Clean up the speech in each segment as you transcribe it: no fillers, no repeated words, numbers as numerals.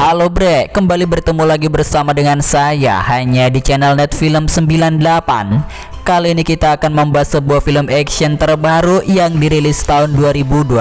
Halo bre, kembali bertemu lagi bersama dengan saya hanya di channel Net Film 98. Kali ini kita akan membahas sebuah film action terbaru yang dirilis tahun 2026.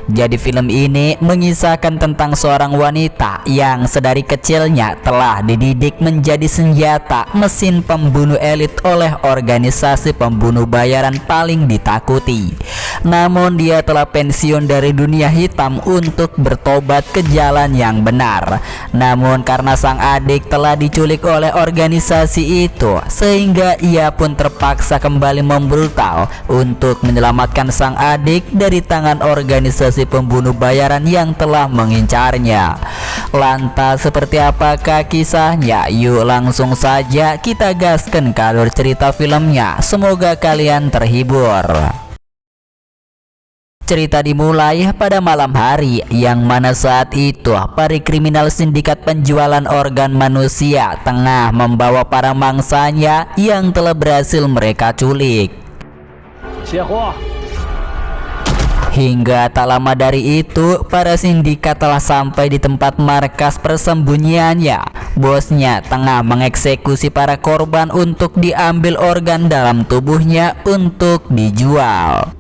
Jadi film ini mengisahkan tentang seorang wanita yang sedari kecilnya telah dididik menjadi senjata mesin pembunuh elit oleh organisasi pembunuh bayaran paling ditakuti. Namun dia telah pensiun dari dunia hitam untuk bertobat ke jalan yang benar. Namun karena sang adik telah diculik oleh organisasi itu, sehingga ia pun terpaksa kembali membrutal untuk menyelamatkan sang adik dari tangan organisasi pembunuh bayaran yang telah mengincarnya. Lantas seperti apakah kisahnya? Yuk langsung saja kita gaskan ke alur cerita filmnya. Semoga kalian terhibur. Cerita dimulai pada malam hari, yang mana saat itu para kriminal sindikat penjualan organ manusia tengah membawa para mangsanya yang telah berhasil mereka culik. Hingga tak lama dari itu, para sindikat telah sampai di tempat markas persembunyiannya. Bosnya tengah mengeksekusi para korban untuk diambil organ dalam tubuhnya untuk dijual.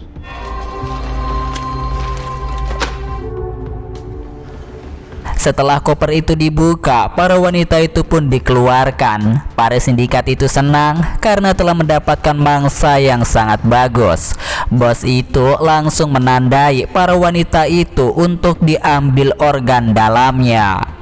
Setelah koper itu dibuka, para wanita itu pun dikeluarkan. Para sindikat itu senang karena telah mendapatkan mangsa yang sangat bagus. Bos itu langsung menandai para wanita itu untuk diambil organ dalamnya.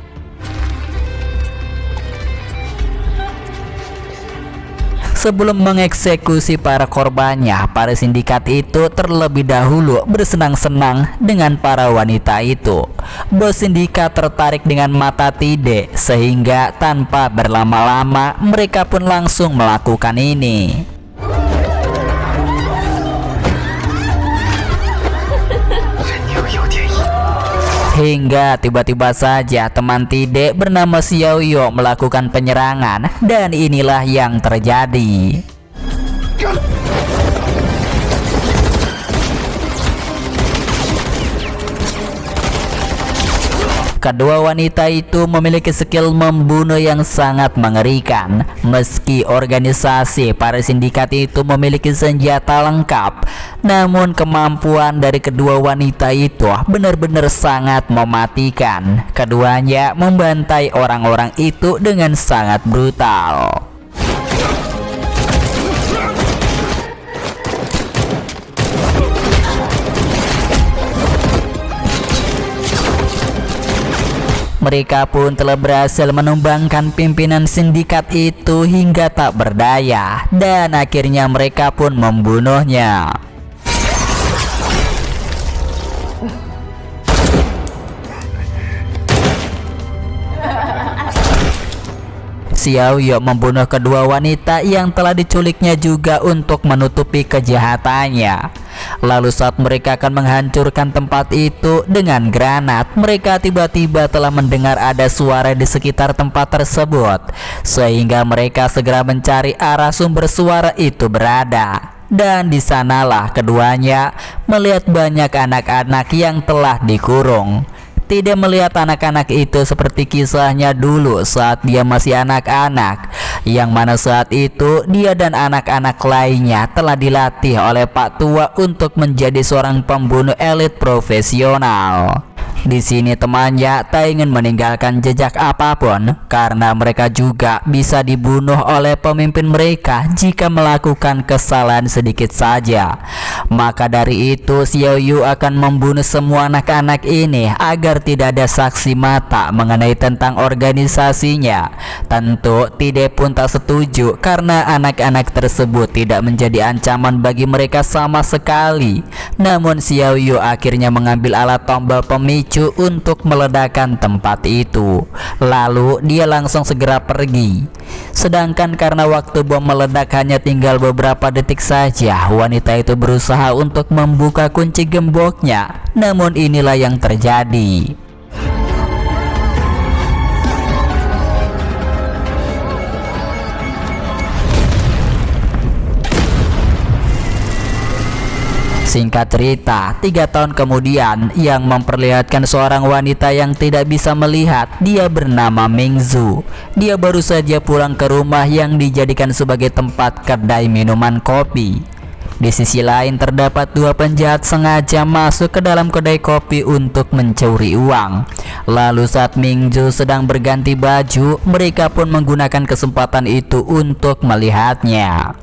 Sebelum mengeksekusi para korbannya, para sindikat itu terlebih dahulu bersenang-senang dengan para wanita itu. Bos sindikat tertarik dengan mata Tide, sehingga tanpa berlama-lama mereka pun langsung melakukan ini. Hingga tiba-tiba saja teman Tide bernama Xiaoyu melakukan penyerangan, dan inilah yang terjadi. Kedua wanita itu memiliki skill membunuh yang sangat mengerikan. Meski organisasi para sindikat itu memiliki senjata lengkap, namun kemampuan dari kedua wanita itu benar-benar sangat mematikan. Keduanya membantai orang-orang itu dengan sangat brutal. Mereka pun telah berhasil menumbangkan pimpinan sindikat itu hingga tak berdaya, dan akhirnya mereka pun membunuhnya. Xiaoyu membunuh kedua wanita yang telah diculiknya juga untuk menutupi kejahatannya. Lalu saat mereka akan menghancurkan tempat itu dengan granat, mereka tiba-tiba telah mendengar ada suara di sekitar tempat tersebut, sehingga mereka segera mencari arah sumber suara itu berada. Dan di sanalah keduanya melihat banyak anak-anak yang telah dikurung. Tidak melihat anak-anak itu seperti kisahnya dulu saat dia masih anak-anak, yang mana saat itu dia dan anak-anak lainnya telah dilatih oleh Pak Tua untuk menjadi seorang pembunuh elit profesional. Di sini temannya tak ingin meninggalkan jejak apapun, karena mereka juga bisa dibunuh oleh pemimpin mereka jika melakukan kesalahan sedikit saja. Maka dari itu Xiaoyu akan membunuh semua anak-anak ini agar tidak ada saksi mata mengenai tentang organisasinya. Tentu Tide pun tak setuju, karena anak-anak tersebut tidak menjadi ancaman bagi mereka sama sekali. Namun Xiaoyu akhirnya mengambil alat tombol pemicu untuk meledakkan tempat itu. Lalu dia langsung segera pergi. Sedangkan karena waktu bom meledak hanya tinggal beberapa detik saja, wanita itu berusaha untuk membuka kunci gemboknya. Namun inilah yang terjadi. Singkat cerita, 3 tahun kemudian yang memperlihatkan seorang wanita yang tidak bisa melihat. Dia bernama Mingzu. Dia baru saja pulang ke rumah yang dijadikan sebagai tempat kedai minuman kopi. Di sisi lain terdapat 2 penjahat sengaja masuk ke dalam kedai kopi untuk mencuri uang. Lalu saat Mingzu sedang berganti baju, mereka pun menggunakan kesempatan itu untuk melihatnya.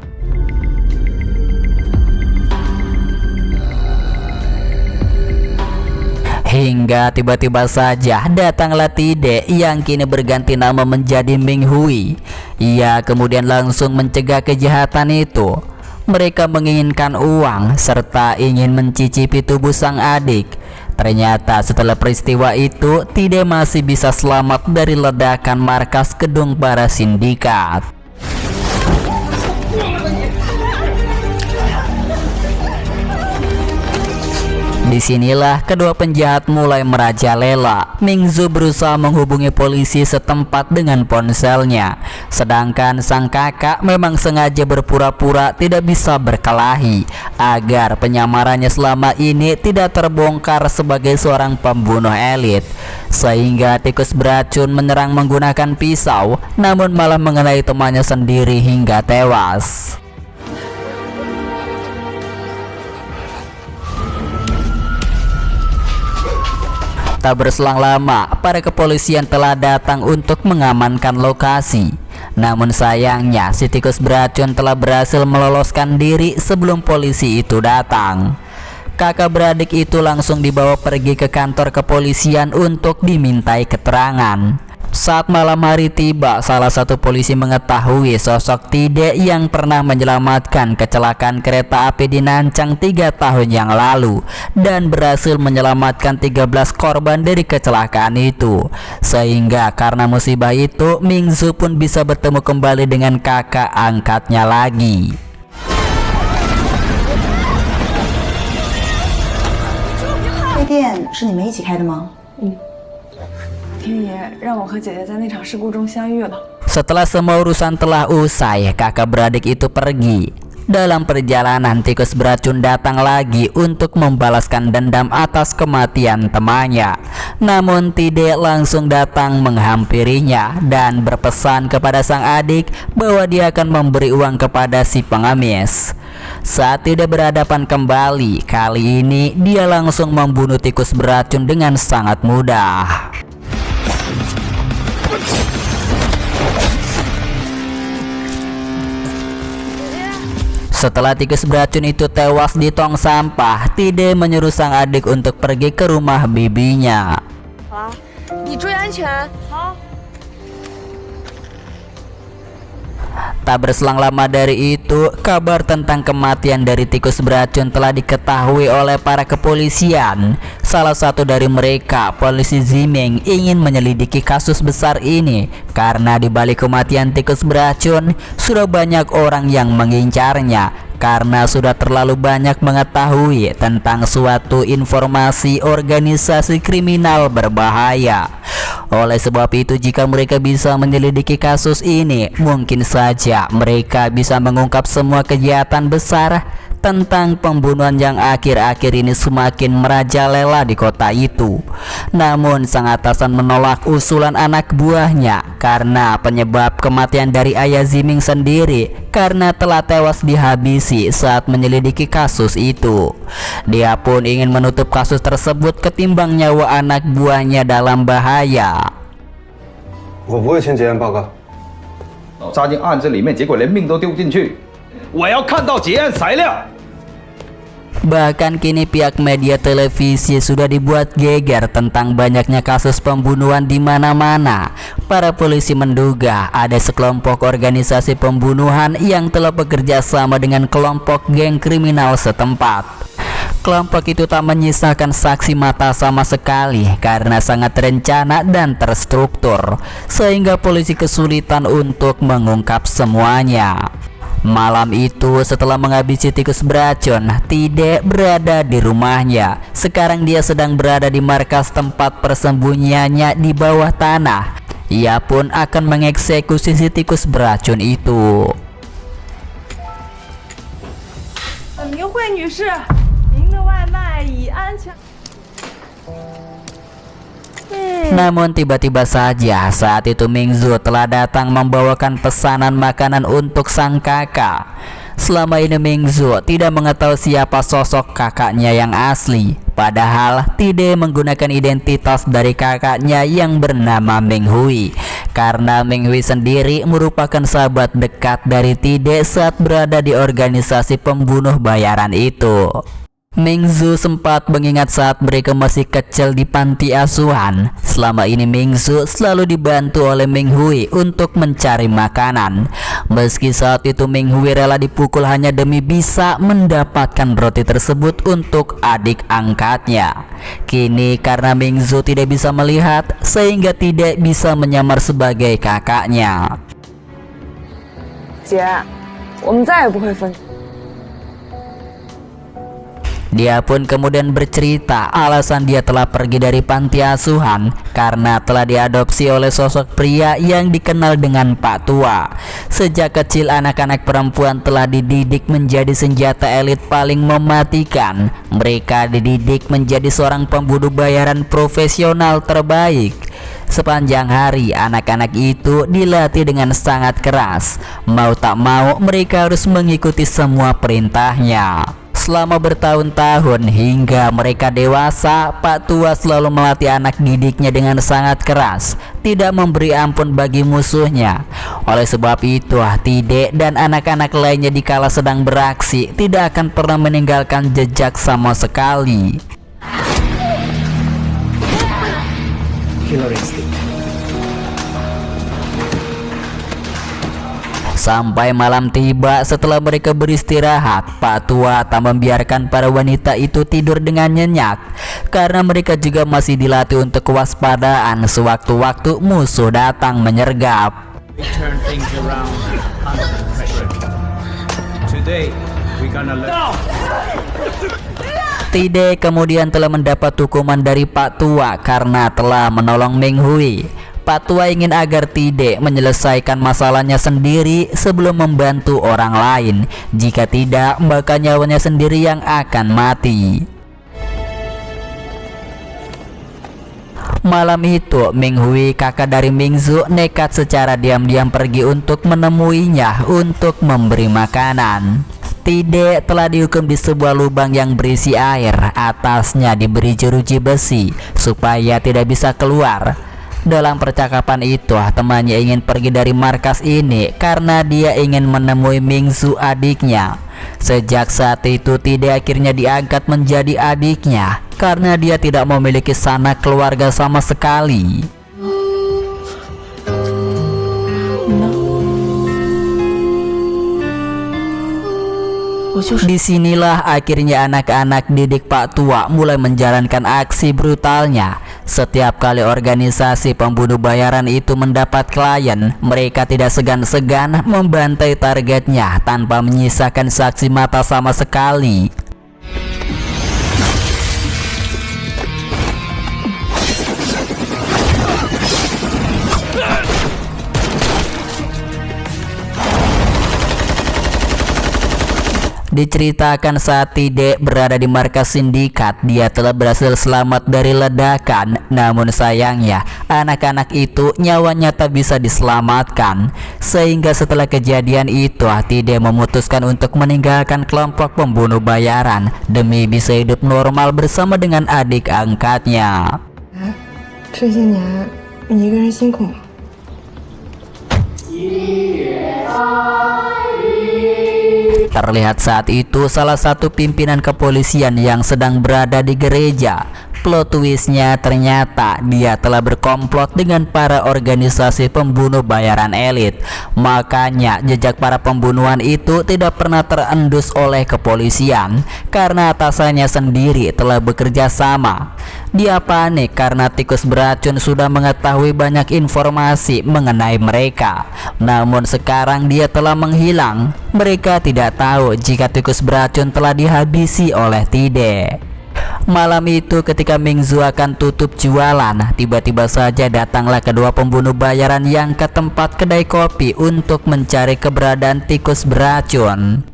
Hingga tiba-tiba saja datanglah Tide yang kini berganti nama menjadi Ming Hui. Ia kemudian langsung mencegah kejahatan itu. Mereka menginginkan uang serta ingin mencicipi tubuh sang adik. Ternyata setelah peristiwa itu, Tide masih bisa selamat dari ledakan markas gedung para sindikat. Disinilah kedua penjahat mulai merajalela. Mingzu berusaha menghubungi polisi setempat dengan ponselnya, sedangkan sang kakak memang sengaja berpura-pura tidak bisa berkelahi agar penyamarannya selama ini tidak terbongkar sebagai seorang pembunuh elit. Sehingga tikus beracun menyerang menggunakan pisau, namun malah mengenai temannya sendiri hingga tewas. Tak berselang lama, para kepolisian telah datang untuk mengamankan lokasi. Namun sayangnya, si tikus beracun telah berhasil meloloskan diri sebelum polisi itu datang. Kakak beradik itu langsung dibawa pergi ke kantor kepolisian untuk dimintai keterangan. Saat malam hari tiba, salah satu polisi mengetahui sosok Tide yang pernah menyelamatkan kecelakaan kereta api di Nancang 3 tahun yang lalu dan berhasil menyelamatkan 13 korban dari kecelakaan itu. Sehingga karena musibah itu, Mingzu pun bisa bertemu kembali dengan kakak angkatnya lagi. 这店是你们一起开的吗？ 天爷让我和姐姐在那场事故中相遇了。 Setelah semua urusan telah usai, kakak beradik itu pergi. Dalam perjalanan, tikus beracun datang lagi untuk membalaskan dendam atas kematian temannya. Namun Tide langsung datang menghampirinya dan berpesan kepada sang adik bahwa dia akan memberi uang kepada si pengemis. Saat Tide berhadapan kembali, kali ini dia langsung membunuh tikus beracun dengan sangat mudah. Setelah tikus beracun itu tewas di tong sampah, Tide menyuruh sang adik untuk pergi ke rumah bibinya. Tak berselang lama dari itu, kabar tentang kematian dari tikus beracun telah diketahui oleh para kepolisian. Salah satu dari mereka, polisi Ziming, ingin menyelidiki kasus besar ini karena di balik kematian tikus beracun sudah banyak orang yang mengincarnya karena sudah terlalu banyak mengetahui tentang suatu informasi organisasi kriminal berbahaya. Oleh sebab itu, jika mereka bisa menyelidiki kasus ini, mungkin saja mereka bisa mengungkap semua kejahatan besar tentang pembunuhan yang akhir-akhir ini semakin merajalela di kota itu. Namun sang atasan menolak usulan anak buahnya karena penyebab kematian dari ayah Ziming sendiri karena telah tewas dihabisi saat menyelidiki kasus itu. Dia pun ingin menutup kasus tersebut ketimbang nyawa anak buahnya dalam bahaya. 我不会签结案报告。扎进案子里面，结果连命都丢不进去。我要看到结案材料。 Bahkan kini pihak media televisi sudah dibuat geger tentang banyaknya kasus pembunuhan di mana-mana. Para polisi menduga ada sekelompok organisasi pembunuhan yang telah bekerja sama dengan kelompok geng kriminal setempat. Kelompok itu tak menyisakan saksi mata sama sekali karena sangat terencana dan terstruktur, sehingga polisi kesulitan untuk mengungkap semuanya. Malam itu, setelah menghabisi tikus beracun, Tide berada di rumahnya. Sekarang dia sedang berada di markas tempat persembunyiannya di bawah tanah. Ia pun akan mengeksekusi si tikus beracun itu. 明慧女士，您全。 Namun tiba-tiba saja saat itu Mingzu telah datang membawakan pesanan makanan untuk sang kakak. Selama ini Mingzu tidak mengetahui siapa sosok kakaknya yang asli. Padahal Tide menggunakan identitas dari kakaknya yang bernama Meng Hui. Karena Meng Hui sendiri merupakan sahabat dekat dari Tide saat berada di organisasi pembunuh bayaran itu. Mingzu sempat mengingat saat mereka masih kecil di panti asuhan. Selama ini Mingzu selalu dibantu oleh Meng Hui untuk mencari makanan. Meski saat itu Meng Hui rela dipukul hanya demi bisa mendapatkan roti tersebut untuk adik angkatnya. Kini karena Mingzu tidak bisa melihat, sehingga tidak bisa menyamar sebagai kakaknya. 姐，我们再也不会分。 Dia pun kemudian bercerita alasan dia telah pergi dari panti asuhan karena telah diadopsi oleh sosok pria yang dikenal dengan Pak Tua. Sejak kecil anak-anak perempuan telah dididik menjadi senjata elit paling mematikan. Mereka dididik menjadi seorang pembunuh bayaran profesional terbaik. Sepanjang hari anak-anak itu dilatih dengan sangat keras. Mau tak mau mereka harus mengikuti semua perintahnya. Selama bertahun-tahun hingga mereka dewasa, Pak Tua selalu melatih anak didiknya dengan sangat keras, tidak memberi ampun bagi musuhnya. Oleh sebab itu, Tide dan anak-anak lainnya dikala sedang beraksi tidak akan pernah meninggalkan jejak sama sekali. Sampai malam tiba, setelah mereka beristirahat, Pak Tua tak membiarkan para wanita itu tidur dengan nyenyak karena mereka juga masih dilatih untuk kewaspadaan sewaktu-waktu musuh datang menyergap. Tide kemudian telah mendapat hukuman dari Pak Tua karena telah menolong Meng Hui. Pak Tua ingin agar Tide menyelesaikan masalahnya sendiri sebelum membantu orang lain. Jika tidak, maka nyawanya sendiri yang akan mati. Malam itu, Meng Hui, kakak dari Mingzu, nekat secara diam-diam pergi untuk menemuinya untuk memberi makanan. Tide telah dihukum di sebuah lubang yang berisi air. Atasnya diberi jeruji besi supaya tidak bisa keluar. Dalam percakapan itu, temannya ingin pergi dari markas ini karena dia ingin menemui Mingzu adiknya. Sejak saat itu, Tide akhirnya diangkat menjadi adiknya karena dia tidak memiliki sanak keluarga sama sekali. Disinilah akhirnya anak-anak didik Pak Tua mulai menjalankan aksi brutalnya. Setiap kali organisasi pembunuh bayaran itu mendapat klien, mereka tidak segan-segan membantai targetnya tanpa menyisakan saksi mata sama sekali. Diceritakan saat Tide berada di markas sindikat, dia telah berhasil selamat dari ledakan. Namun sayangnya, anak-anak itu nyawanya tak bisa diselamatkan. Sehingga setelah kejadian itu, Tide memutuskan untuk meninggalkan kelompok pembunuh bayaran demi bisa hidup normal bersama dengan adik angkatnya. 这些年你一个人辛苦吗？ Terlihat saat itu salah satu pimpinan kepolisian yang sedang berada di gereja. Plot twistnya ternyata dia telah berkomplot dengan para organisasi pembunuh bayaran elit. Makanya jejak para pembunuhan itu tidak pernah terendus oleh kepolisian karena atasannya sendiri telah bekerja sama. Dia panik karena tikus beracun sudah mengetahui banyak informasi mengenai mereka. Namun sekarang dia telah menghilang. Mereka tidak tahu jika tikus beracun telah dihabisi oleh Tide. Malam itu ketika Mingzu akan tutup jualan, tiba-tiba saja datanglah kedua pembunuh bayaran yang ke tempat kedai kopi untuk mencari keberadaan tikus beracun.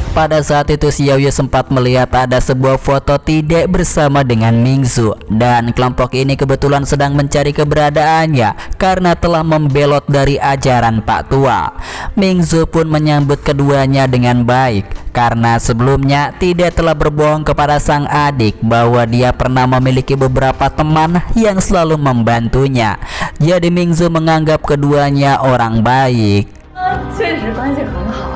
Pada saat itu Xiaoyu sempat melihat ada sebuah foto Tide bersama dengan Mingzu, dan kelompok ini kebetulan sedang mencari keberadaannya karena telah membelot dari ajaran Pak Tua. Mingzu pun menyambut keduanya dengan baik karena sebelumnya Tide telah berbohong kepada sang adik bahwa dia pernah memiliki beberapa teman yang selalu membantunya. Jadi Mingzu menganggap keduanya orang baik. 确实关系很好，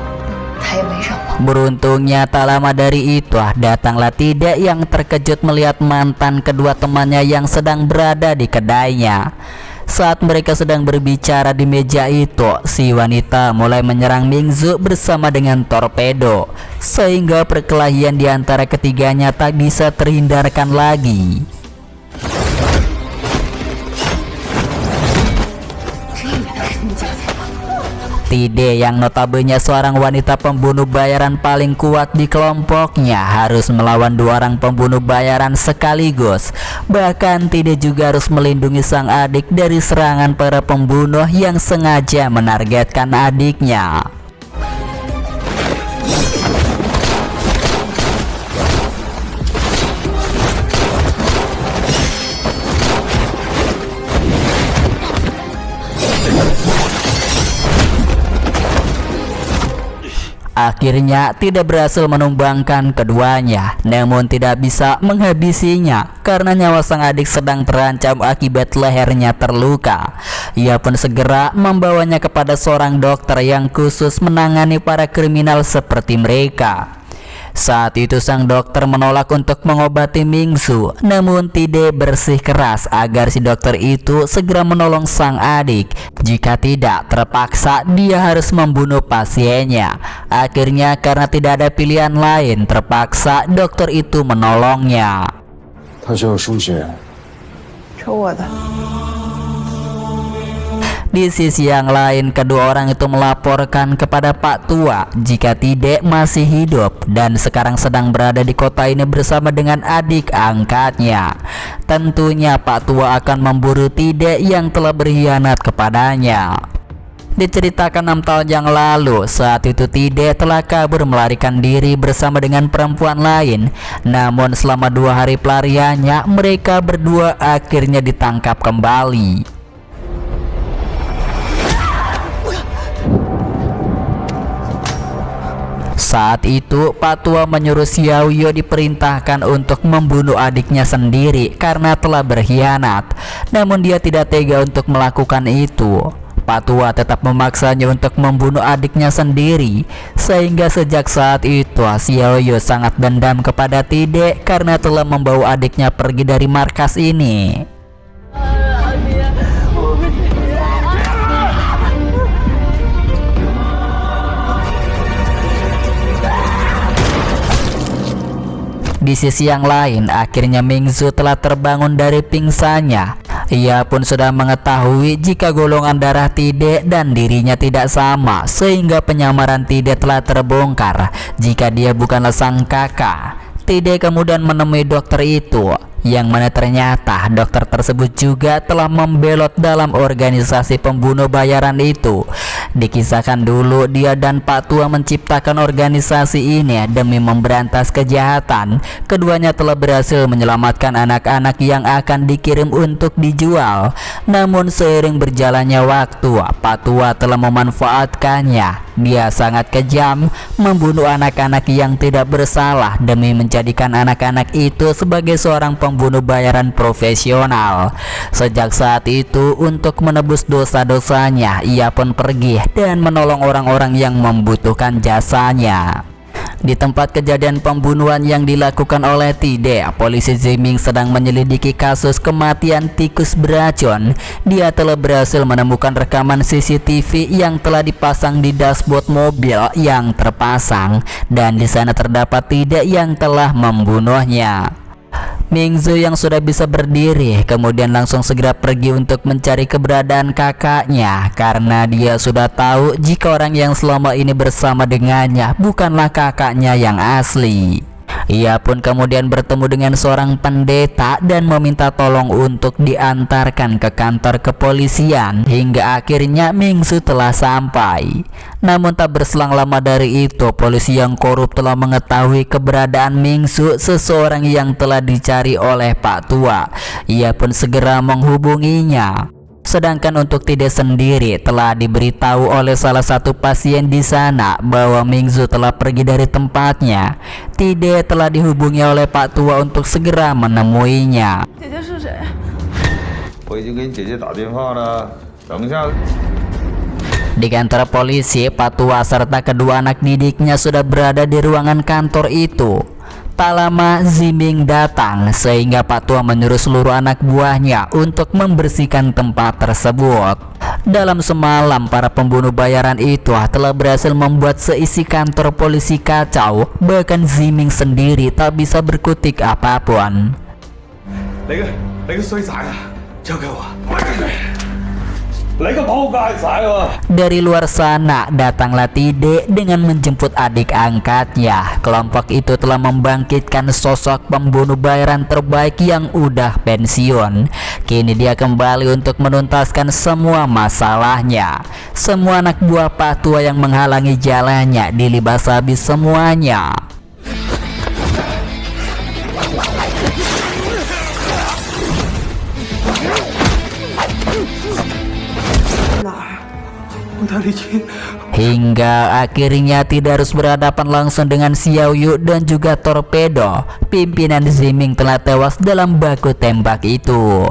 他也没什么。 Beruntungnya tak lama dari itu datanglah Tide yang terkejut melihat mantan kedua temannya yang sedang berada di kedainya. Saat mereka sedang berbicara di meja itu, si wanita mulai menyerang Mingzu bersama dengan torpedo, sehingga perkelahian di antara ketiganya tak bisa terhindarkan lagi. Tide yang notabene seorang wanita pembunuh bayaran paling kuat di kelompoknya harus melawan dua orang pembunuh bayaran sekaligus. Bahkan Tide juga harus melindungi sang adik dari serangan para pembunuh yang sengaja menargetkan adiknya. Akhirnya tidak berhasil menumbangkan keduanya, namun tidak bisa menghabisinya karena nyawa sang adik sedang terancam akibat lehernya terluka. Ia pun segera membawanya kepada seorang dokter yang khusus menangani para kriminal seperti mereka. Saat itu sang dokter menolak untuk mengobati Mingzu, namun Tide bersikeras agar si dokter itu segera menolong sang adik. Jika tidak, terpaksa dia harus membunuh pasiennya. Akhirnya karena tidak ada pilihan lain, terpaksa dokter itu menolongnya. 他需要输血，抽我的。 Di sisi yang lain, kedua orang itu melaporkan kepada Pak Tua jika Tide masih hidup dan sekarang sedang berada di kota ini bersama dengan adik angkatnya. Tentunya Pak Tua akan memburu Tide yang telah berkhianat kepadanya. Diceritakan 6 tahun yang lalu, saat itu Tide telah kabur melarikan diri bersama dengan perempuan lain. Namun selama 2 hari pelariannya, mereka berdua akhirnya ditangkap kembali. Saat itu Pak Tua menyuruh Xiaoyu diperintahkan untuk membunuh adiknya sendiri karena telah berkhianat. Namun dia tidak tega untuk melakukan itu. Pak Tua tetap memaksanya untuk membunuh adiknya sendiri, sehingga sejak saat itu Xiaoyu sangat dendam kepada Tide karena telah membawa adiknya pergi dari markas ini. Di sisi yang lain, akhirnya Mingzu telah terbangun dari pingsannya. Ia pun sudah mengetahui jika golongan darah Tide dan dirinya tidak sama, sehingga penyamaran Tide telah terbongkar jika dia bukanlah sang kakak. Tide kemudian menemui dokter itu, yang mana ternyata dokter tersebut juga telah membelot dalam organisasi pembunuh bayaran itu. Dikisahkan dulu dia dan Pak Tua menciptakan organisasi ini demi memberantas kejahatan. Keduanya telah berhasil menyelamatkan anak-anak yang akan dikirim untuk dijual. Namun seiring berjalannya waktu, Pak Tua telah memanfaatkannya. Dia sangat kejam, membunuh anak-anak yang tidak bersalah demi menjadikan anak-anak itu sebagai seorang pembunuh bayaran profesional. Sejak saat itu, untuk menebus dosa-dosanya, ia pun pergi dan menolong orang-orang yang membutuhkan jasanya. Di tempat kejadian pembunuhan yang dilakukan oleh Tide, polisi Ziming sedang menyelidiki kasus kematian tikus beracun. Dia telah berhasil menemukan rekaman CCTV yang telah dipasang di dashboard mobil yang terpasang, dan di sana terdapat Tide yang telah membunuhnya. Mingzu yang sudah bisa berdiri kemudian langsung segera pergi untuk mencari keberadaan kakaknya karena dia sudah tahu jika orang yang selama ini bersama dengannya bukanlah kakaknya yang asli. Ia pun kemudian bertemu dengan seorang pendeta dan meminta tolong untuk diantarkan ke kantor kepolisian hingga akhirnya Mingsu telah sampai. Namun tak berselang lama dari itu, polisi yang korup telah mengetahui keberadaan Mingsu, seseorang yang telah dicari oleh Pak Tua. Ia pun segera menghubunginya. Sedangkan untuk Tide sendiri telah diberitahu oleh salah satu pasien di sana bahwa Mingsu telah pergi dari tempatnya. Tide telah dihubungi oleh Pak Tua untuk segera menemuinya. 姐姐是谁？ 我已经给你姐姐打电话了，等一下。 Di kantor polisi, Pak Tua serta kedua anak didiknya sudah berada di ruangan kantor itu. Tak lama Ziming datang sehingga Pak Tua menyuruh seluruh anak buahnya untuk membersihkan tempat tersebut. Dalam semalam, para pembunuh bayaran itu telah berhasil membuat seisi kantor polisi kacau. Bahkan Ziming sendiri tak bisa berkutik apapun. 你個衰仔啊，交給我。你個仆街仔喎！ Dari luar sana datanglah Tide dengan menjemput adik angkatnya. Kelompok itu telah membangkitkan sosok pembunuh bayaran terbaik yang udah pensiun. Kini dia kembali untuk menuntaskan semua masalahnya. Semua anak buah Pak Tua yang menghalangi jalannya dilibas habis semuanya. Hingga akhirnya tidak harus berhadapan langsung dengan Xiao Yu dan juga Torpedo. Pimpinan Ziming telah tewas dalam baku tembak itu.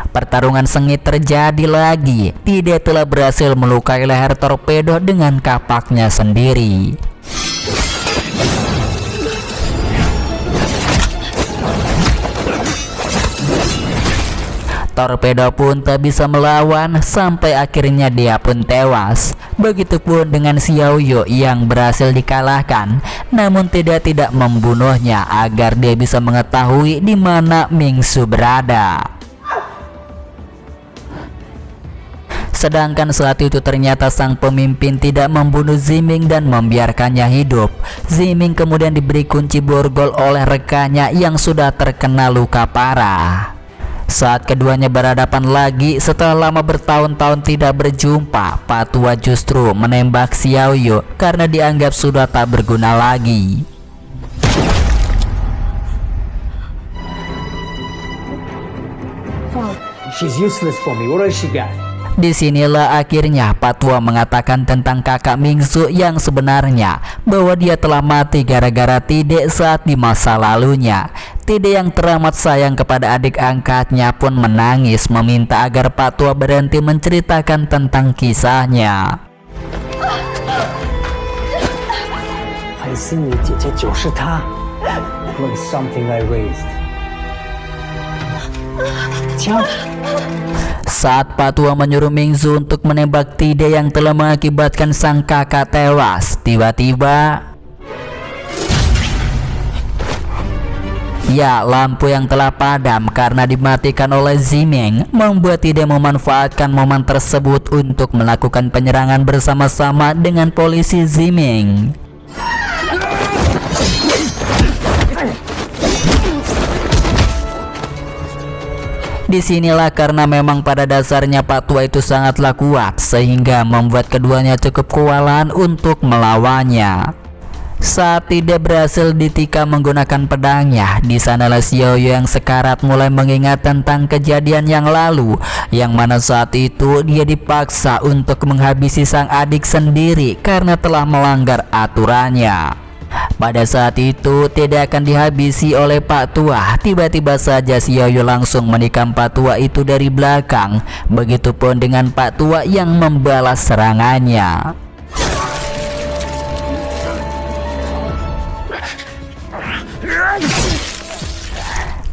Pertarungan sengit terjadi lagi. Tide telah berhasil melukai leher Torpedo dengan kapaknya sendiri. Torpedo pun tak bisa melawan sampai akhirnya dia pun tewas. Begitupun dengan Xiao Yu yang berhasil dikalahkan, namun tidak membunuhnya agar dia bisa mengetahui di mana Mingsu berada. Sedangkan saat itu ternyata sang pemimpin tidak membunuh Ziming dan membiarkannya hidup. Ziming kemudian diberi kunci borgol oleh rekannya yang sudah terkena luka parah. Saat keduanya berhadapan lagi setelah lama bertahun-tahun tidak berjumpa, Pak Tua justru menembak Xiao Yu karena dianggap sudah tak berguna lagi. She's useless for me. What does she got? Disinilah akhirnya Pak Tua mengatakan tentang kakak Mingsu yang sebenarnya, bahwa dia telah mati gara-gara Tide saat di masa lalunya. Tide yang teramat sayang kepada adik angkatnya pun menangis meminta agar Pak Tua berhenti menceritakan tentang kisahnya. 还是你姐姐就是她。Look something I raised. 枪。 Saat Pak Tua menyuruh Mingsu untuk menembak Tide yang telah mengakibatkan sang kakak tewas, tiba-tiba ya, lampu yang telah padam karena dimatikan oleh Ziming membuat Tide memanfaatkan momen tersebut untuk melakukan penyerangan bersama-sama dengan polisi Ziming. Disinilah karena memang pada dasarnya Pak Tua itu sangatlah kuat sehingga membuat keduanya cukup kewalahan untuk melawannya. Saat tidak berhasil ditikam menggunakan pedangnya, di sanalah Xiao Yu yang sekarat mulai mengingat tentang kejadian yang lalu, yang mana saat itu dia dipaksa untuk menghabisi sang adik sendiri karena telah melanggar aturannya. Pada saat itu tidak akan dihabisi oleh Pak Tua. Tiba-tiba saja Xiao Yu langsung menikam Pak Tua itu dari belakang. Begitupun dengan Pak Tua yang membalas serangannya.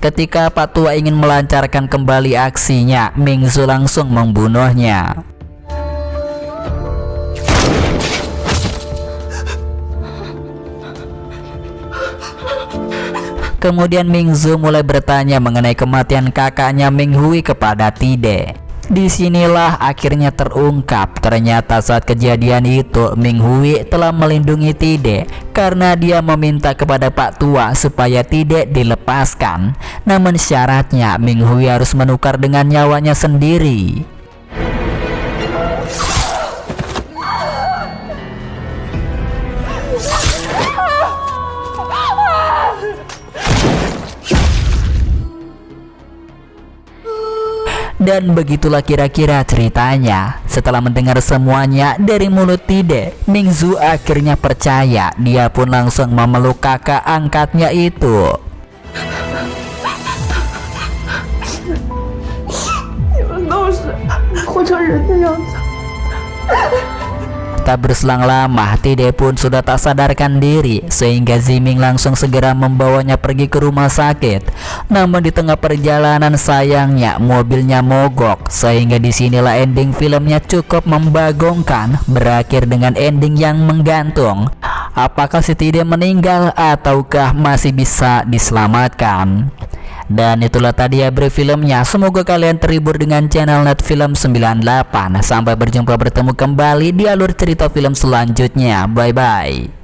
Ketika Pak Tua ingin melancarkan kembali aksinya, Mingsu langsung membunuhnya. Kemudian Mingsu mulai bertanya mengenai kematian kakaknya Ming Hui kepada Tide. Disinilah akhirnya terungkap ternyata saat kejadian itu Ming Hui telah melindungi Tide karena dia meminta kepada Pak Tua supaya Tide dilepaskan. Namun syaratnya Ming Hui harus menukar dengan nyawanya sendiri. Dan begitulah kira-kira ceritanya. Setelah mendengar semuanya dari mulut Tide, Ming Zhu akhirnya percaya. Dia pun langsung memeluk kakak angkatnya itu. 你们都是活成人的样子。 Tak berselang lama, Tide pun sudah tak sadarkan diri sehingga Ziming langsung segera membawanya pergi ke rumah sakit. Namun di tengah perjalanan sayangnya mobilnya mogok sehingga disinilah ending filmnya cukup membagongkan, berakhir dengan ending yang menggantung. Apakah si Tide meninggal ataukah masih bisa diselamatkan? Dan itulah tadi ya brief filmnya. Semoga kalian terhibur dengan channel Net Film 98. Sampai berjumpa bertemu kembali di alur cerita film selanjutnya. Bye bye.